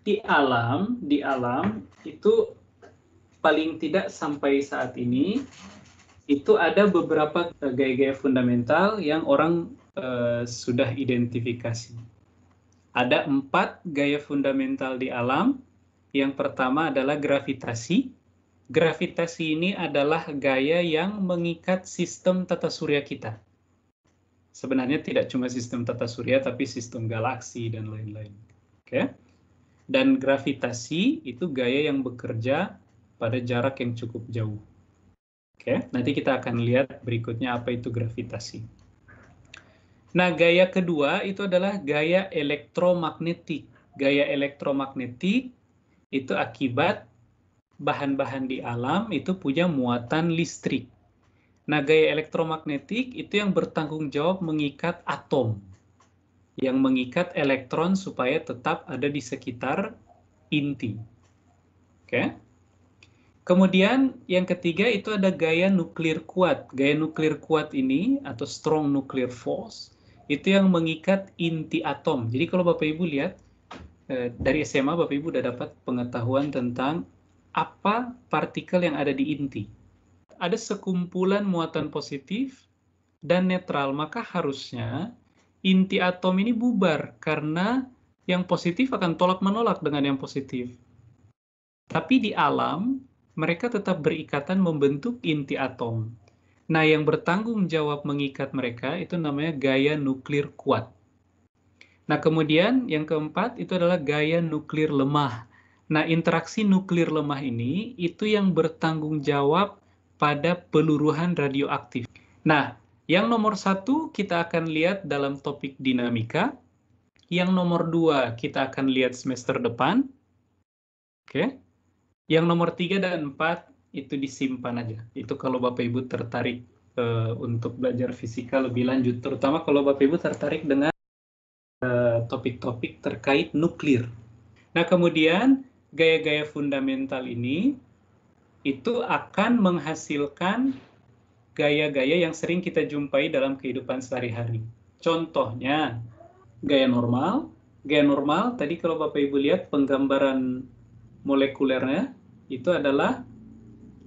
di alam itu paling tidak sampai saat ini itu ada beberapa gaya-gaya fundamental yang orang sudah identifikasi. Ada 4 gaya fundamental di alam. Yang pertama adalah gravitasi. Gravitasi ini adalah gaya yang mengikat sistem tata surya kita. Sebenarnya tidak cuma sistem tata surya, tapi sistem galaksi dan lain-lain. Oke. Dan gravitasi itu gaya yang bekerja pada jarak yang cukup jauh. Oke, nanti kita akan lihat berikutnya apa itu gravitasi. Nah, gaya kedua itu adalah gaya elektromagnetik. Gaya elektromagnetik itu akibat bahan-bahan di alam itu punya muatan listrik. Nah, gaya elektromagnetik itu yang bertanggung jawab mengikat atom, yang mengikat elektron supaya tetap ada di sekitar inti. Oke. Kemudian yang ketiga itu ada gaya nuklir kuat. Gaya nuklir kuat ini atau strong nuclear force itu yang mengikat inti atom. Jadi kalau Bapak Ibu lihat dari SMA Bapak Ibu udah dapat pengetahuan tentang apa partikel yang ada di inti. Ada sekumpulan muatan positif dan netral, maka harusnya inti atom ini bubar karena yang positif akan tolak-menolak dengan yang positif. Tapi di alam, mereka tetap berikatan membentuk inti atom. Nah, yang bertanggung jawab mengikat mereka itu namanya gaya nuklir kuat. Nah, kemudian yang keempat itu adalah gaya nuklir lemah. Nah, interaksi nuklir lemah ini itu yang bertanggung jawab pada peluruhan radioaktif. Nah, yang nomor 1 kita akan lihat dalam topik dinamika. Yang nomor 2 kita akan lihat semester depan. Oke. Yang nomor 3 dan 4 itu disimpan aja. Itu kalau Bapak Ibu tertarik untuk belajar fisika lebih lanjut. Terutama kalau Bapak Ibu tertarik dengan topik-topik terkait nuklir. Nah, kemudian gaya-gaya fundamental ini itu akan menghasilkan gaya-gaya yang sering kita jumpai dalam kehidupan sehari-hari. Contohnya, gaya normal. Gaya normal, tadi kalau Bapak Ibu lihat penggambaran molekulernya, itu adalah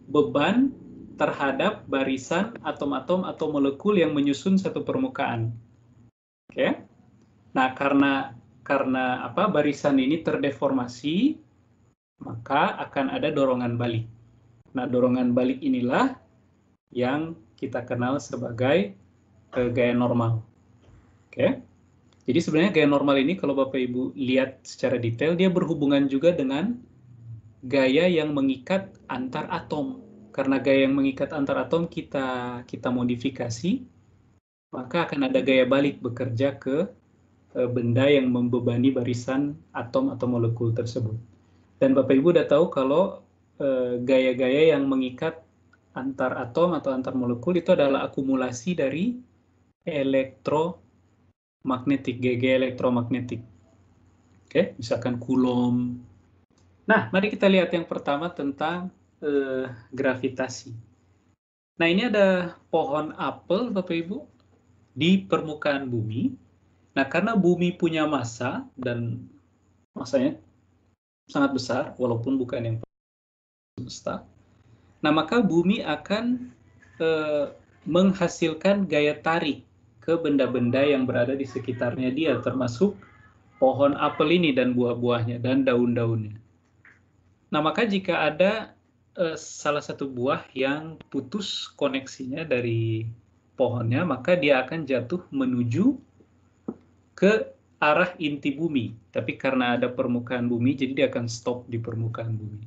beban terhadap barisan atom-atom atau molekul yang menyusun satu permukaan. Oke. Nah, karena barisan ini terdeformasi, maka akan ada dorongan balik. Nah, dorongan balik inilah yang kita kenal sebagai gaya normal. Oke. Jadi sebenarnya gaya normal ini kalau Bapak Ibu lihat secara detail, dia berhubungan juga dengan gaya yang mengikat antar atom. Karena gaya yang mengikat antar atom kita modifikasi, maka akan ada gaya balik bekerja ke benda yang membebani barisan atom atau molekul tersebut. Dan Bapak Ibu udah tahu kalau gaya-gaya yang mengikat antar atom atau antar molekul itu adalah akumulasi dari elektromagnetik, gaya elektromagnetik. Oke, misalkan Coulomb. Nah, mari kita lihat yang pertama tentang gravitasi. Nah, ini ada pohon apel, Bapak Ibu, di permukaan bumi. Nah, karena bumi punya massa, dan massanya sangat besar, walaupun bukan yang semesta. Nah, maka bumi akan menghasilkan gaya tarik ke benda-benda yang berada di sekitarnya dia, termasuk pohon apel ini dan buah-buahnya dan daun-daunnya. Nah, maka jika ada salah satu buah yang putus koneksinya dari pohonnya, maka dia akan jatuh menuju ke arah inti bumi. Tapi karena ada permukaan bumi, jadi dia akan stop di permukaan bumi.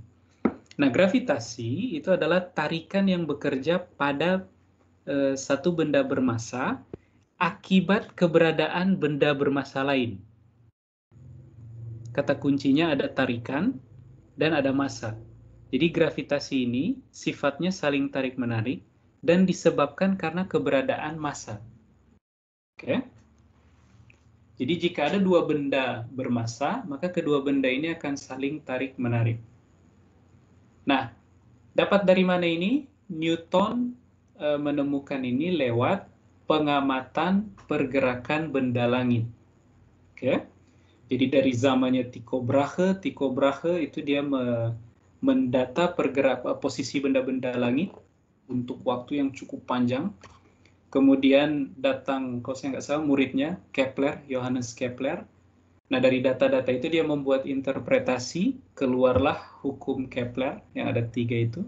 Nah, gravitasi itu adalah tarikan yang bekerja pada satu benda bermassa akibat keberadaan benda bermassa lain. Kata kuncinya ada tarikan dan ada massa. Jadi gravitasi ini sifatnya saling tarik-menarik dan disebabkan karena keberadaan massa. Oke. Jadi jika ada dua benda bermassa, maka kedua benda ini akan saling tarik-menarik. Nah, dapat dari mana ini? Newton menemukan ini lewat pengamatan pergerakan benda langit. Oke. Jadi dari zamannya Tycho Brahe itu dia mendata posisi benda-benda langit untuk waktu yang cukup panjang. Kemudian datang, kalau saya nggak salah, muridnya Kepler, Johannes Kepler. Nah, dari data-data itu dia membuat interpretasi, keluarlah hukum Kepler yang ada 3 itu.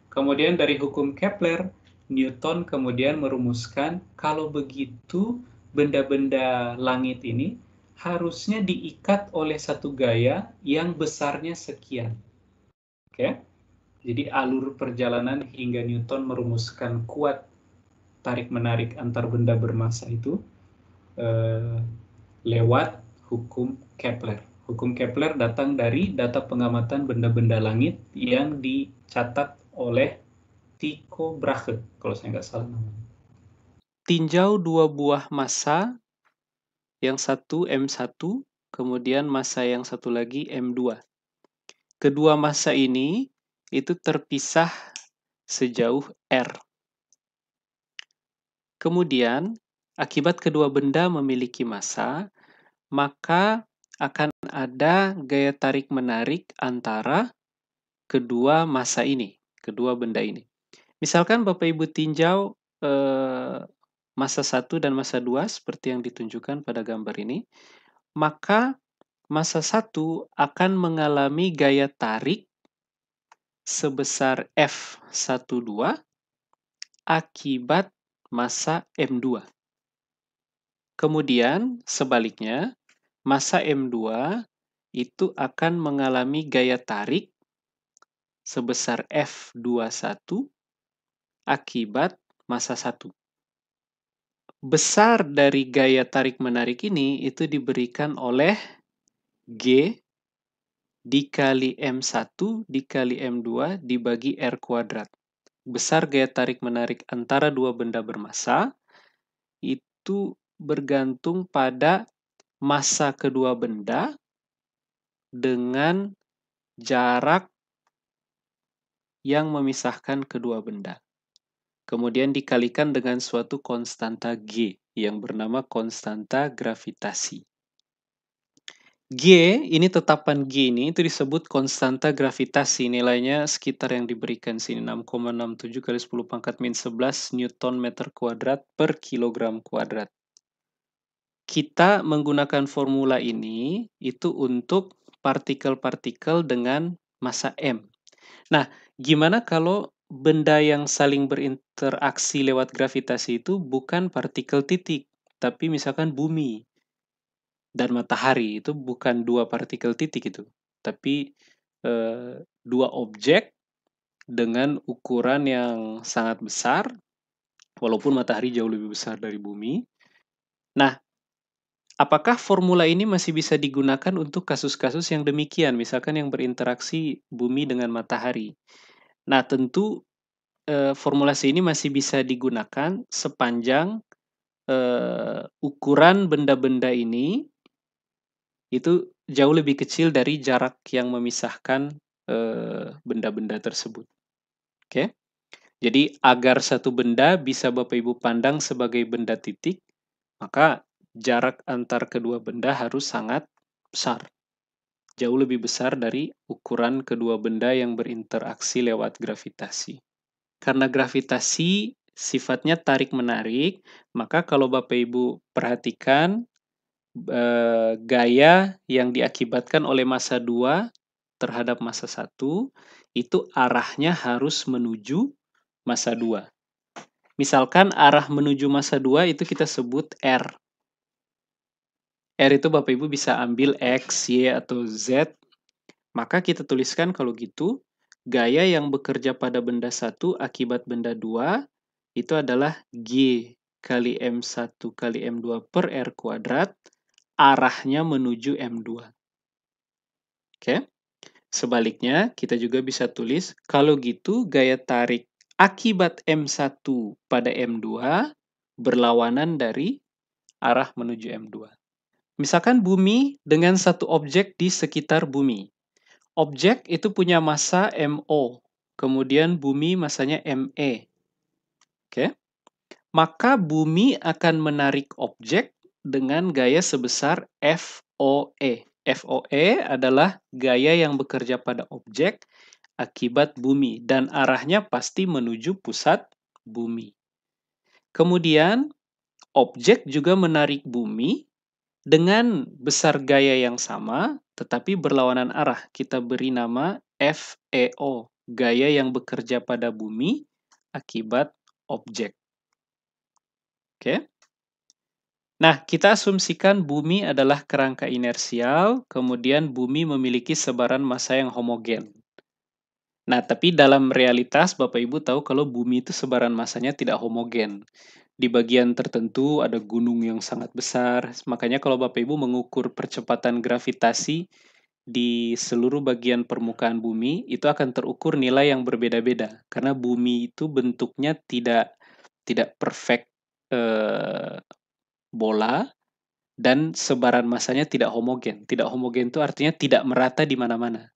Kemudian dari hukum Kepler, Newton kemudian merumuskan kalau begitu benda-benda langit ini harusnya diikat oleh satu gaya yang besarnya sekian. Oke? Jadi alur perjalanan hingga Newton merumuskan kuat tarik-menarik antar benda bermassa itu lewat hukum Kepler. Hukum Kepler datang dari data pengamatan benda-benda langit yang dicatat oleh Tycho Brahe, kalau saya nggak salah namanya. Tinjau dua buah massa, yang satu M1, kemudian massa yang satu lagi M2. Kedua massa ini itu terpisah sejauh R. Kemudian, akibat kedua benda memiliki massa, maka akan ada gaya tarik-menarik antara kedua massa ini, kedua benda ini. Misalkan Bapak Ibu tinjau massa 1 dan massa 2 seperti yang ditunjukkan pada gambar ini, maka massa 1 akan mengalami gaya tarik sebesar F12 akibat massa M2. Kemudian sebaliknya, massa M2 itu akan mengalami gaya tarik sebesar F21 akibat massa 1. Besar dari gaya tarik-menarik ini itu diberikan oleh G dikali M1 dikali M2 dibagi R kuadrat. Besar gaya tarik-menarik antara dua benda bermassa itu bergantung pada massa kedua benda dengan jarak yang memisahkan kedua benda. Kemudian dikalikan dengan suatu konstanta G yang bernama konstanta gravitasi. G, ini tetapan G ini itu disebut konstanta gravitasi. Nilainya sekitar yang diberikan sini 6,67 kali 10 pangkat min 11 Newton meter kuadrat per kilogram kuadrat. Kita menggunakan formula ini itu untuk partikel-partikel dengan massa M. Nah, gimana kalau benda yang saling berinteraksi lewat gravitasi itu bukan partikel titik, tapi misalkan bumi dan matahari, itu bukan dua partikel titik itu, tapi dua objek dengan ukuran yang sangat besar, walaupun matahari jauh lebih besar dari bumi. Nah, apakah formula ini masih bisa digunakan untuk kasus-kasus yang demikian, misalkan yang berinteraksi bumi dengan matahari? Nah, tentu formulasi ini masih bisa digunakan sepanjang ukuran benda-benda ini itu jauh lebih kecil dari jarak yang memisahkan benda-benda tersebut. Oke? Jadi agar satu benda bisa Bapak Ibu pandang sebagai benda titik, maka jarak antar kedua benda harus sangat besar. Jauh lebih besar dari ukuran kedua benda yang berinteraksi lewat gravitasi. Karena gravitasi sifatnya tarik-menarik, maka kalau Bapak Ibu perhatikan gaya yang diakibatkan oleh massa 2 terhadap massa 1, itu arahnya harus menuju massa 2. Misalkan arah menuju massa 2 itu kita sebut R. R itu Bapak Ibu bisa ambil X, Y, atau Z. Maka kita tuliskan kalau gitu, gaya yang bekerja pada benda 1 akibat benda 2 itu adalah G kali M1 kali M2 per R kuadrat, arahnya menuju M2. Oke? Sebaliknya, kita juga bisa tulis, kalau gitu gaya tarik akibat M1 pada M2 berlawanan dari arah menuju M2. Misalkan bumi dengan satu objek di sekitar bumi. Objek itu punya massa MO, kemudian bumi massanya ME. Oke? Maka bumi akan menarik objek dengan gaya sebesar F FOE. FOE adalah gaya yang bekerja pada objek akibat bumi dan arahnya pasti menuju pusat bumi. Kemudian, objek juga menarik bumi dengan besar gaya yang sama tetapi berlawanan arah. Kita beri nama FEO, gaya yang bekerja pada bumi akibat objek. Oke. Nah, kita asumsikan bumi adalah kerangka inersial, kemudian bumi memiliki sebaran massa yang homogen. Nah, tapi dalam realitas Bapak Ibu tahu kalau bumi itu sebaran massanya tidak homogen. Di bagian tertentu ada gunung yang sangat besar, makanya kalau Bapak Ibu mengukur percepatan gravitasi di seluruh bagian permukaan bumi, itu akan terukur nilai yang berbeda-beda. Karena bumi itu bentuknya tidak perfect bola, dan sebaran massanya tidak homogen. Tidak homogen itu artinya tidak merata di mana-mana.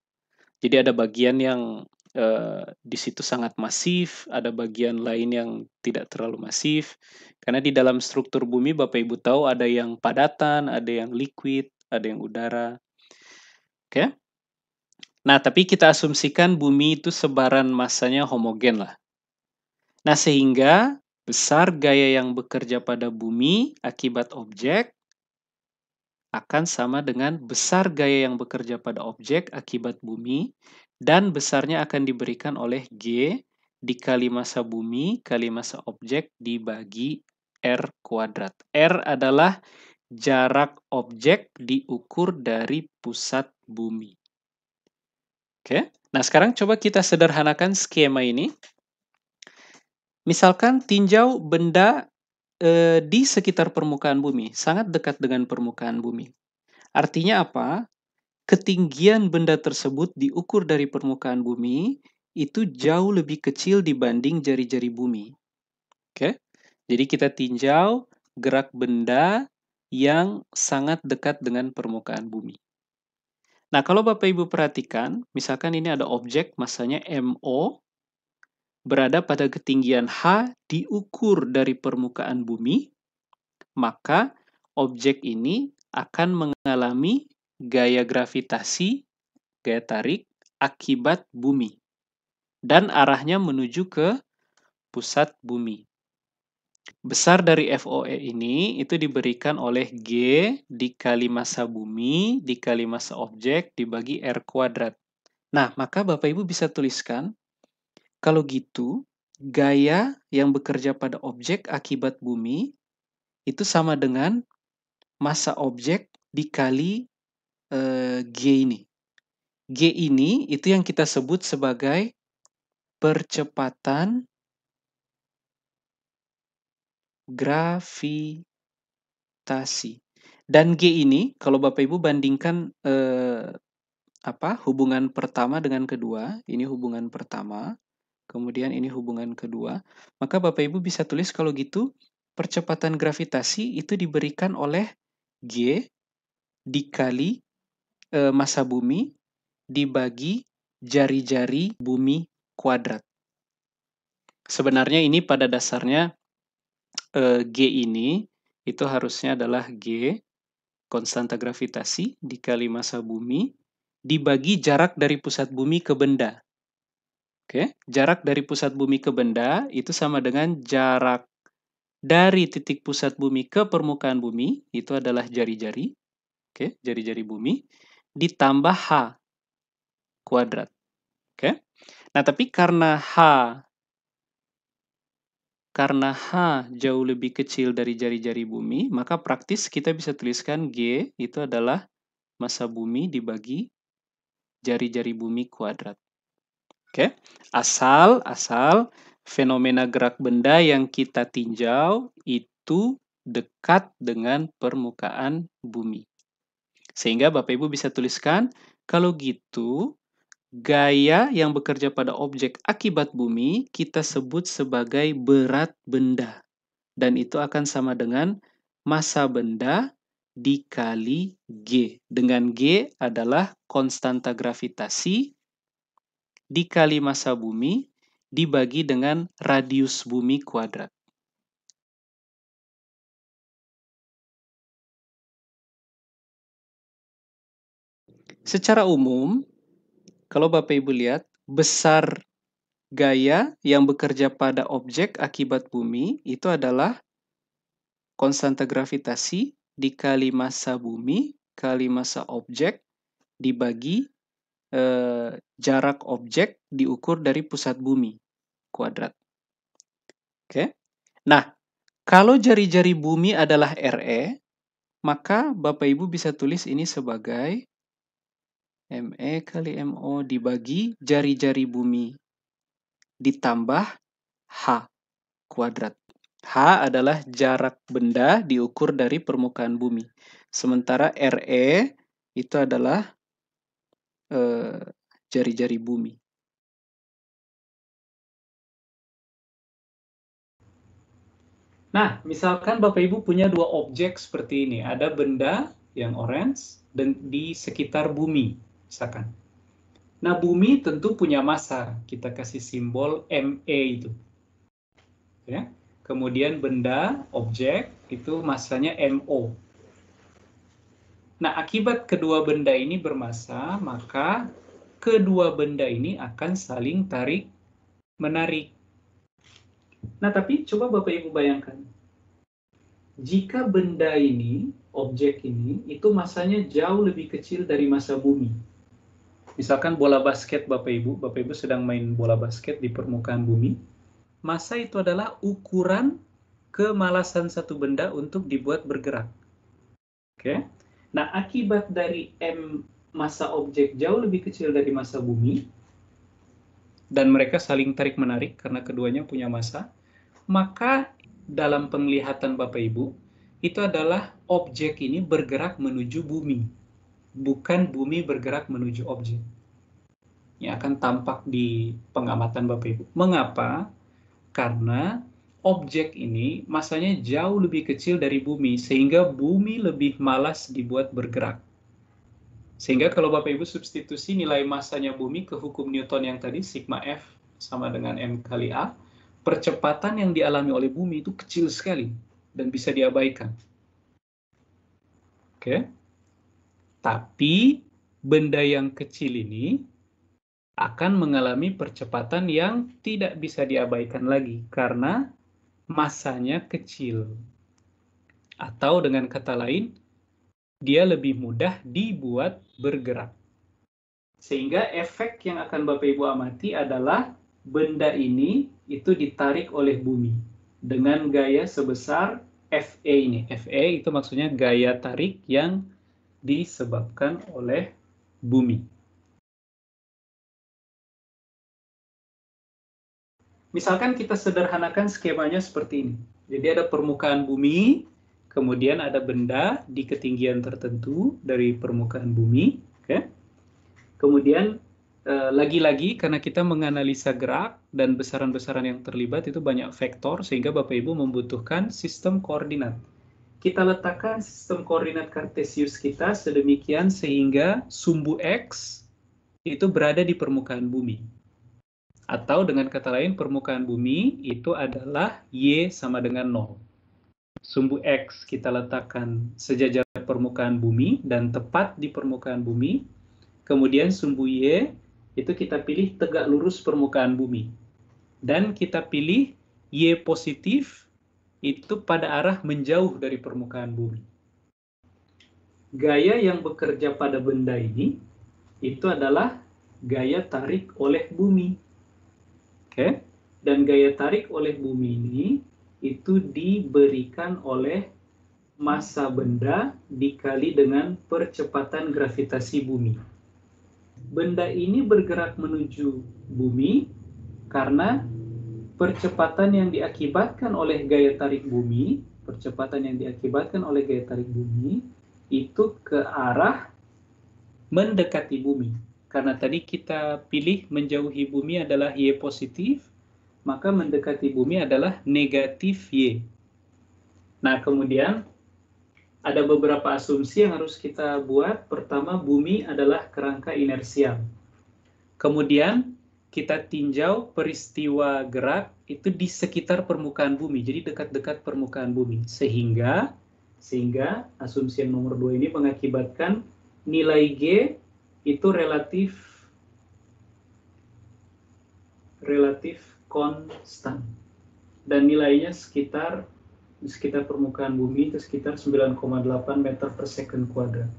Jadi ada bagian yang di situ sangat masif, ada bagian lain yang tidak terlalu masif. Karena di dalam struktur bumi Bapak Ibu tahu ada yang padatan, ada yang liquid, ada yang udara. Oke? Nah, tapi kita asumsikan bumi itu sebaran massanya homogen lah. Nah, sehingga besar gaya yang bekerja pada bumi akibat objek akan sama dengan besar gaya yang bekerja pada objek akibat bumi, dan besarnya akan diberikan oleh G dikali massa bumi kali massa objek dibagi R kuadrat. R adalah jarak objek diukur dari pusat bumi. Oke, nah sekarang coba kita sederhanakan skema ini. Misalkan tinjau benda di sekitar permukaan bumi, sangat dekat dengan permukaan bumi. Artinya apa? Ketinggian benda tersebut diukur dari permukaan bumi itu jauh lebih kecil dibanding jari-jari bumi. Oke? Jadi kita tinjau gerak benda yang sangat dekat dengan permukaan bumi. Nah, kalau Bapak Ibu perhatikan, misalkan ini ada objek massanya MO berada pada ketinggian H diukur dari permukaan bumi, maka objek ini akan mengalami gaya gravitasi, gaya tarik, akibat bumi. Dan arahnya menuju ke pusat bumi. Besar dari FOE ini itu diberikan oleh G dikali massa bumi dikali massa objek dibagi R kuadrat. Nah, maka Bapak Ibu bisa tuliskan, kalau gitu, gaya yang bekerja pada objek akibat bumi itu sama dengan massa objek dikali G ini. G ini itu yang kita sebut sebagai percepatan gravitasi. Dan G ini kalau Bapak Ibu bandingkan hubungan pertama dengan kedua, ini hubungan pertama, kemudian ini hubungan kedua, maka Bapak Ibu bisa tulis kalau gitu percepatan gravitasi itu diberikan oleh G dikali massa bumi dibagi jari-jari bumi kuadrat. Sebenarnya ini pada dasarnya G ini itu harusnya adalah G konstanta gravitasi dikali massa bumi dibagi jarak dari pusat bumi ke benda. Oke, jarak dari pusat bumi ke benda itu sama dengan jarak dari titik pusat bumi ke permukaan bumi, itu adalah jari-jari. Oke, jari-jari bumi ditambah H kuadrat. Oke. Nah, tapi karena H jauh lebih kecil dari jari-jari bumi, maka praktis kita bisa tuliskan G itu adalah massa bumi dibagi jari-jari bumi kuadrat. Oke, asal fenomena gerak benda yang kita tinjau itu dekat dengan permukaan bumi. Sehingga Bapak Ibu bisa tuliskan, kalau gitu gaya yang bekerja pada objek akibat bumi kita sebut sebagai berat benda. Dan itu akan sama dengan massa benda dikali G. Dengan G adalah konstanta gravitasi dikali massa bumi dibagi dengan radius bumi kuadrat. Secara umum, kalau Bapak Ibu lihat, besar gaya yang bekerja pada objek akibat bumi itu adalah konstanta gravitasi dikali massa bumi kali massa objek dibagi jarak objek diukur dari pusat bumi kuadrat. Oke. Nah, kalau jari-jari bumi adalah RE, maka Bapak Ibu bisa tulis ini sebagai ME kali MO dibagi jari-jari bumi ditambah H kuadrat. H adalah jarak benda diukur dari permukaan bumi. Sementara RE itu adalah jari-jari bumi. Nah, misalkan Bapak Ibu punya dua objek seperti ini. Ada benda yang orange dan di sekitar bumi, misalkan. Nah, bumi tentu punya massa. Kita kasih simbol ME itu. Ya. Kemudian benda, objek, itu massanya MO. Nah, akibat kedua benda ini bermassa, maka kedua benda ini akan saling tarik-menarik. Nah, tapi coba Bapak Ibu bayangkan. Jika benda ini, objek ini, itu massanya jauh lebih kecil dari massa bumi. Misalkan bola basket Bapak Ibu sedang main bola basket di permukaan bumi. Massa itu adalah ukuran kemalasan satu benda untuk dibuat bergerak. Oke. Nah, akibat dari massa objek jauh lebih kecil dari massa bumi, dan mereka saling tarik-menarik karena keduanya punya massa, maka dalam penglihatan Bapak Ibu, itu adalah objek ini bergerak menuju bumi, bukan bumi bergerak menuju objek. Yang akan tampak di pengamatan Bapak Ibu. Mengapa? Karena objek ini massanya jauh lebih kecil dari bumi, sehingga bumi lebih malas dibuat bergerak. Sehingga kalau Bapak Ibu substitusi nilai massanya bumi ke hukum Newton yang tadi, sigma F sama dengan M kali A, percepatan yang dialami oleh bumi itu kecil sekali dan bisa diabaikan. Oke. Tapi benda yang kecil ini akan mengalami percepatan yang tidak bisa diabaikan lagi karena massanya kecil. Atau dengan kata lain, dia lebih mudah dibuat bergerak. Sehingga efek yang akan Bapak Ibu amati adalah benda ini itu ditarik oleh bumi dengan gaya sebesar Fa ini. Fa itu maksudnya gaya tarik yang disebabkan oleh bumi. Misalkan kita sederhanakan skemanya seperti ini. Jadi ada permukaan bumi, kemudian ada benda di ketinggian tertentu dari permukaan bumi. Okay? Kemudian lagi-lagi karena kita menganalisa gerak dan besaran-besaran yang terlibat itu banyak vektor, sehingga Bapak Ibu membutuhkan sistem koordinat. Kita letakkan sistem koordinat kartesius kita sedemikian sehingga sumbu X itu berada di permukaan bumi. Atau dengan kata lain, permukaan bumi itu adalah Y sama dengan 0. Sumbu X kita letakkan sejajar permukaan bumi dan tepat di permukaan bumi. Kemudian sumbu Y itu kita pilih tegak lurus permukaan bumi. Dan kita pilih Y positif itu pada arah menjauh dari permukaan bumi. Gaya yang bekerja pada benda ini itu adalah gaya tarik oleh bumi. Oke? Dan gaya tarik oleh bumi ini itu diberikan oleh massa benda dikali dengan percepatan gravitasi bumi. Benda ini bergerak menuju bumi karena percepatan yang diakibatkan oleh gaya tarik bumi, itu ke arah mendekati bumi. Karena tadi kita pilih menjauhi bumi adalah Y positif, maka mendekati bumi adalah negatif Y. Nah, kemudian ada beberapa asumsi yang harus kita buat. Pertama, bumi adalah kerangka inersial. Kemudian kita tinjau peristiwa gerak itu di sekitar permukaan bumi, jadi dekat-dekat permukaan bumi. Sehingga asumsi yang nomor 2 ini mengakibatkan nilai G itu relatif konstan. Dan nilainya sekitar permukaan bumi itu sekitar 9,8 meter per second kuadrat.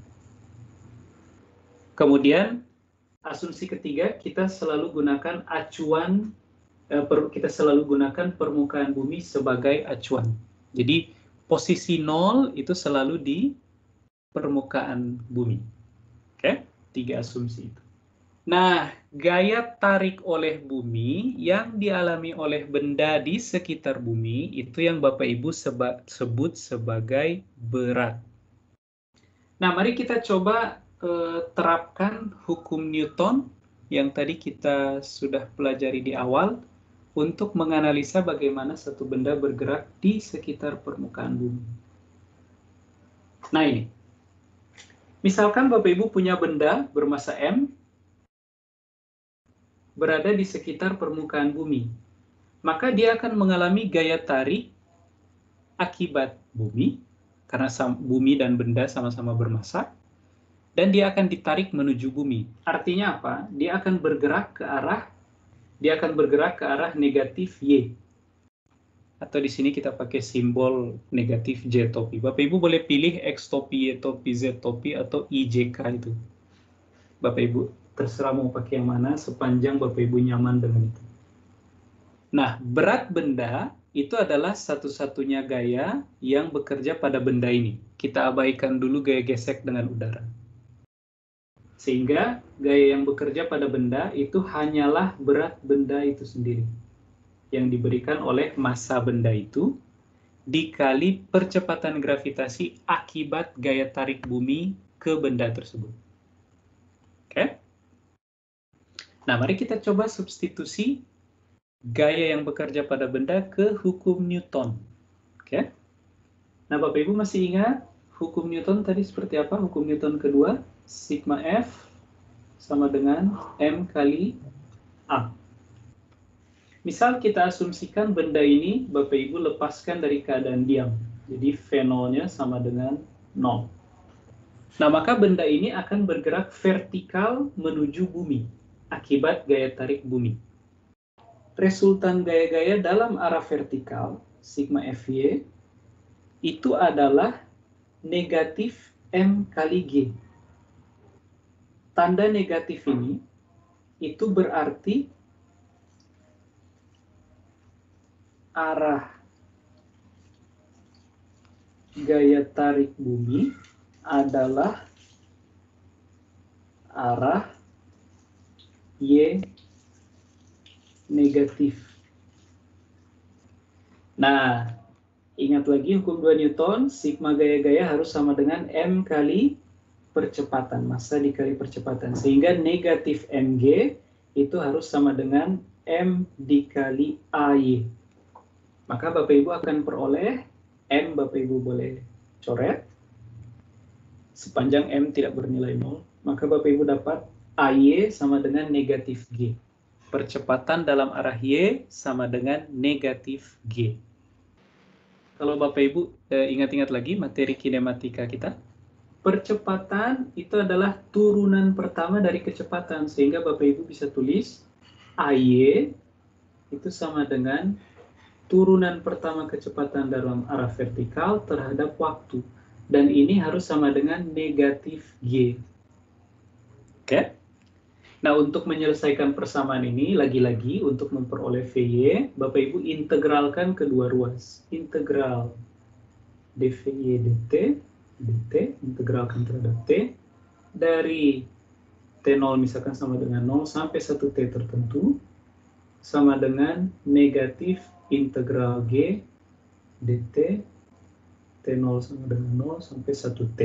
Kemudian asumsi ketiga, kita selalu gunakan acuan, kita selalu gunakan permukaan bumi sebagai acuan. Jadi posisi 0 itu selalu di permukaan bumi. Oke, 3 asumsi itu. Nah, gaya tarik oleh bumi yang dialami oleh benda di sekitar bumi itu yang Bapak Ibu sebut sebagai berat. Nah, mari kita coba terapkan hukum Newton yang tadi kita sudah pelajari di awal untuk menganalisa bagaimana satu benda bergerak di sekitar permukaan bumi. Nah, ini. Misalkan Bapak Ibu punya benda bermasa M berada di sekitar permukaan bumi, maka dia akan mengalami gaya tarik akibat bumi, karena bumi dan benda sama-sama bermassa, dan dia akan ditarik menuju bumi. Artinya apa? Dia akan bergerak ke arah negatif Y. Atau di sini kita pakai simbol negatif J topi. Bapak Ibu boleh pilih X topi, Y topi, Z topi, atau IJK itu. Bapak Ibu terserah mau pakai yang mana sepanjang Bapak Ibu nyaman dengan itu. Nah, berat benda itu adalah satu-satunya gaya yang bekerja pada benda ini. Kita abaikan dulu gaya gesek dengan udara. Sehingga gaya yang bekerja pada benda itu hanyalah berat benda itu sendiri, yang diberikan oleh massa benda itu dikali percepatan gravitasi akibat gaya tarik bumi ke benda tersebut. Oke? Nah, mari kita coba substitusi gaya yang bekerja pada benda ke hukum Newton. Oke? Nah, Bapak Ibu masih ingat hukum Newton tadi seperti apa? Hukum Newton kedua, sigma F sama dengan M kali A. Misal kita asumsikan benda ini Bapak Ibu lepaskan dari keadaan diam. Jadi V0-nya sama dengan 0. Nah, maka benda ini akan bergerak vertikal menuju bumi akibat gaya tarik bumi. Resultan gaya-gaya dalam arah vertikal, sigma Fy, itu adalah negatif M kali G. Tanda negatif ini itu berarti arah gaya tarik bumi adalah arah Y negatif. Nah, ingat lagi hukum 2 Newton, sigma gaya-gaya harus sama dengan M kali percepatan, massa dikali percepatan. Sehingga negatif Mg itu harus sama dengan M dikali AY. Maka Bapak Ibu akan peroleh M, Bapak Ibu boleh coret. Sepanjang M tidak bernilai 0, maka Bapak Ibu dapat AY sama dengan negatif G. Percepatan dalam arah Y sama dengan negatif G. Kalau Bapak Ibu ingat-ingat lagi materi kinematika kita, percepatan itu adalah turunan pertama dari kecepatan, sehingga Bapak Ibu bisa tulis AY itu sama dengan turunan pertama kecepatan dalam arah vertikal terhadap waktu. Dan ini harus sama dengan negatif G. Oke? Nah, untuk menyelesaikan persamaan ini, lagi-lagi untuk memperoleh Vy, Bapak Ibu integralkan kedua ruas. Integral dVy dt, integralkan terhadap T, dari T0 misalkan sama dengan 0 sampai 1 T tertentu, sama dengan negatif integral G dt T0 sama dengan 0 sampai 1 T.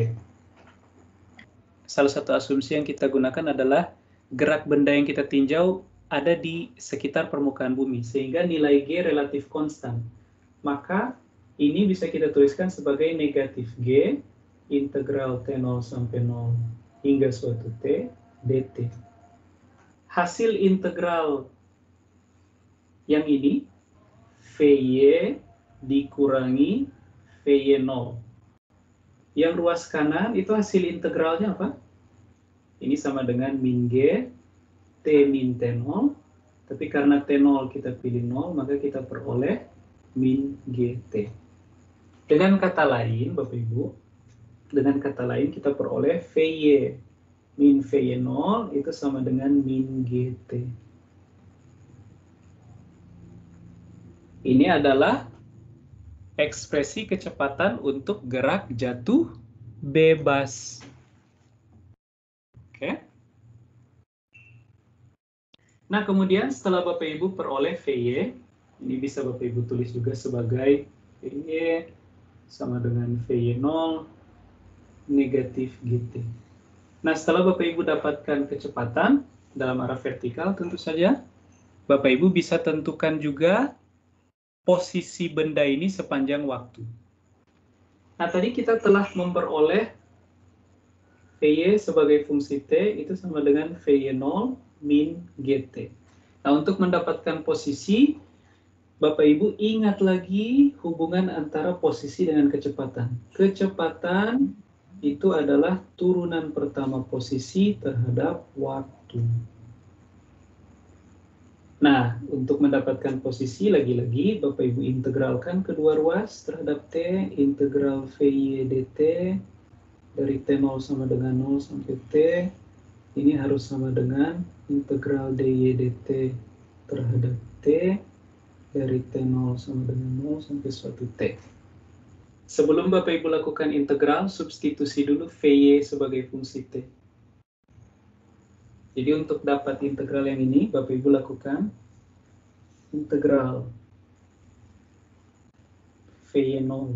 Salah satu asumsi yang kita gunakan adalah gerak benda yang kita tinjau ada di sekitar permukaan bumi, sehingga nilai G relatif konstan. Maka ini bisa kita tuliskan sebagai negatif G integral T0 sampai 0 hingga suatu T dt. Hasil integral yang ini Vy dikurangi Vy0. Yang ruas kanan itu hasil integralnya apa? ini sama dengan min G, T min T0, tapi karena T0 kita pilih 0, maka kita peroleh min GT. Dengan kata lain, Bapak Ibu, kita peroleh VY min VY0 itu sama dengan min GT. Ini adalah ekspresi kecepatan untuk gerak jatuh bebas. Oke. Nah, kemudian setelah Bapak Ibu peroleh VY, ini bisa Bapak Ibu tulis juga sebagai VY sama dengan VY0 negatif GT. Nah, setelah Bapak Ibu dapatkan kecepatan dalam arah vertikal, tentu saja Bapak Ibu bisa tentukan juga posisi benda ini sepanjang waktu. Nah, tadi kita telah memperoleh VY sebagai fungsi T itu sama dengan VY0 min GT. Nah, untuk mendapatkan posisi, Bapak Ibu ingat lagi hubungan antara posisi dengan kecepatan. Kecepatan itu adalah turunan pertama posisi terhadap waktu. Nah, untuk mendapatkan posisi, lagi-lagi Bapak Ibu integralkan kedua ruas terhadap T, integral VY dt dari T0 sama dengan 0 sampai T, ini harus sama dengan integral dy dt terhadap T dari T0 sama dengan 0 sampai suatu T. Sebelum Bapak Ibu lakukan integral, substitusi dulu VY sebagai fungsi T. Jadi untuk dapat integral yang ini, Bapak Ibu lakukan integral VY0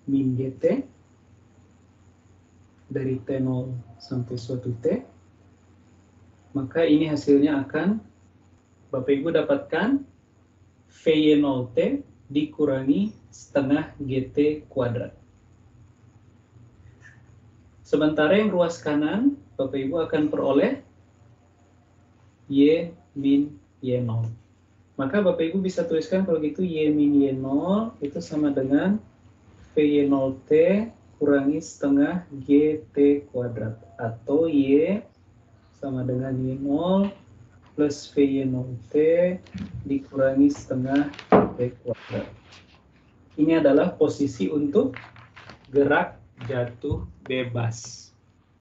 min GT dari T0 sampai suatu T. Maka ini hasilnya akan Bapak Ibu dapatkan VY0T dikurangi setengah GT kuadrat. Sementara yang ruas kanan, Bapak Ibu akan peroleh Y min Y0. Maka Bapak Ibu bisa tuliskan kalau gitu Y min Y0 itu sama dengan VY0T kurangi setengah GT kuadrat. Atau Y sama dengan Y0 plus VY0T dikurangi setengah GT kuadrat. Ini adalah posisi untuk gerak jatuh bebas.